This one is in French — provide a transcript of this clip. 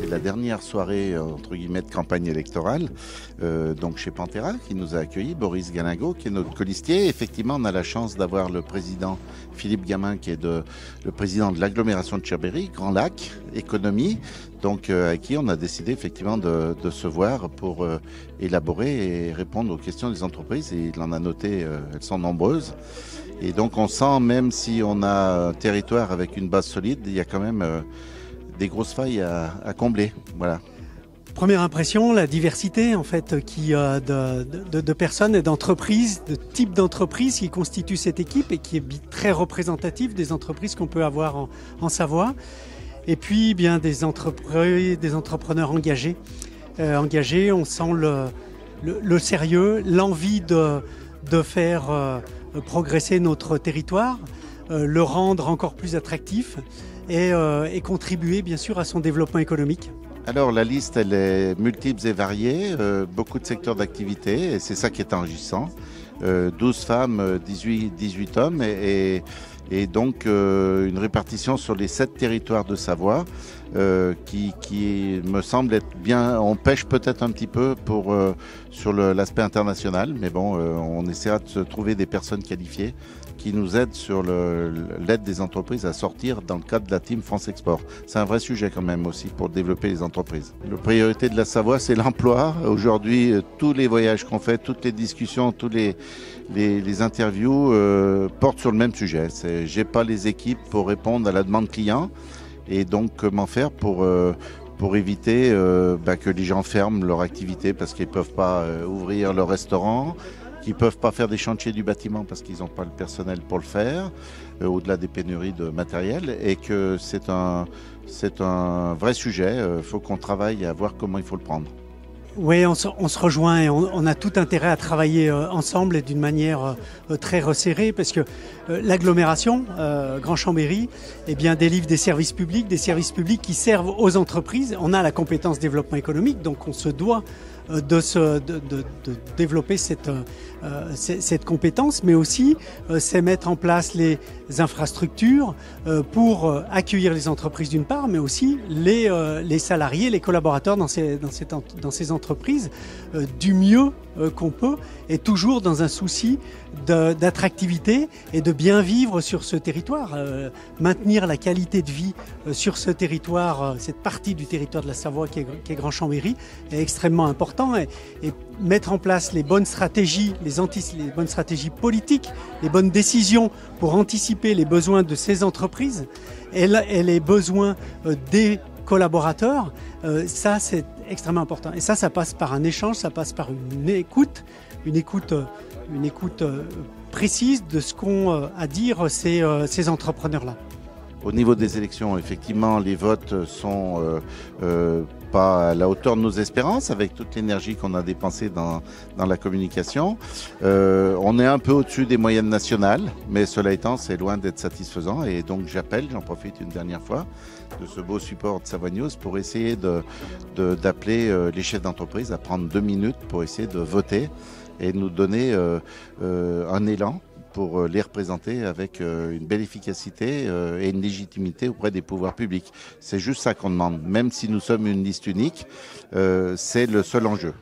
c'est la dernière soirée entre guillemets de campagne électorale, donc chez Pantera, qui nous a accueillis, Boris Galingo, qui est notre colistier. Effectivement, on a la chance d'avoir le président Philippe Gamin, qui est le président de l'agglomération de Chirbery, Grand Lac, économie, donc avec qui on a décidé effectivement de se voir pour élaborer et répondre aux questions des entreprises. Et il en a noté, elles sont nombreuses. Et donc on sent, même si on a un territoire avec une base solide, il y a quand même des grosses failles à combler. Voilà. Première impression, la diversité en fait de personnes et d'entreprises, de types d'entreprises qui constituent cette équipe et qui est très représentative des entreprises qu'on peut avoir en Savoie. Et puis bien des entrepreneurs engagés. On sent le sérieux, l'envie de faire progresser notre territoire, le rendre encore plus attractif et contribuer bien sûr à son développement économique. Alors la liste, elle est multiple et variée, beaucoup de secteurs d'activité, et c'est ça qui est enrichissant. 12 femmes, 18 hommes, et donc une répartition sur les 7 territoires de Savoie qui me semble être bien. On pêche peut-être un petit peu sur l'aspect international, mais bon, on essaiera de se trouver des personnes qualifiées qui nous aident sur l'aide des entreprises à sortir dans le cadre de la Team France Export. C'est un vrai sujet quand même aussi pour développer les entreprises. La priorité de la Savoie, c'est l'emploi. Aujourd'hui, tous les voyages qu'on fait, toutes les discussions, tous les interviews portent sur le même sujet. J'ai pas les équipes pour répondre à la demande client, et donc comment faire pour éviter que les gens ferment leur activité parce qu'ils peuvent pas ouvrir leur restaurant, qui ne peuvent pas faire des chantiers du bâtiment parce qu'ils n'ont pas le personnel pour le faire, au-delà des pénuries de matériel, et que c'est un vrai sujet. Il faut qu'on travaille à voir comment il faut le prendre. Oui, on se rejoint et on a tout intérêt à travailler ensemble et d'une manière très resserrée, parce que l'agglomération Grand Chambéry délivre des services publics qui servent aux entreprises. On a la compétence développement économique, donc on se doit de développer cette compétence, mais aussi c'est mettre en place les infrastructures pour accueillir les entreprises d'une part, mais aussi les salariés, les collaborateurs dans ces entreprises du mieux qu'on peut, et toujours dans un souci d'attractivité et de bien vivre sur ce territoire. Maintenir la qualité de vie sur ce territoire, cette partie du territoire de la Savoie qui est Grand Chambéry, est extrêmement important, et mettre en place les bonnes stratégies, les bonnes stratégies politiques, les bonnes décisions pour anticiper les besoins de ces entreprises et les besoins des collaborateurs. Ça, c'est extrêmement important. Et ça passe par un échange, ça passe par une écoute précise de ce qu'ont à dire ces entrepreneurs-là. Au niveau des élections, effectivement, les votes sont pas à la hauteur de nos espérances, avec toute l'énergie qu'on a dépensée dans la communication. On est un peu au-dessus des moyennes nationales, mais cela étant, c'est loin d'être satisfaisant. Et donc j'en profite une dernière fois, de ce beau support de Savoie News pour essayer d'appeler les chefs d'entreprise à prendre 2 minutes pour essayer de voter et nous donner un élan pour les représenter avec une belle efficacité et une légitimité auprès des pouvoirs publics. C'est juste ça qu'on demande. Même si nous sommes une liste unique, c'est le seul enjeu.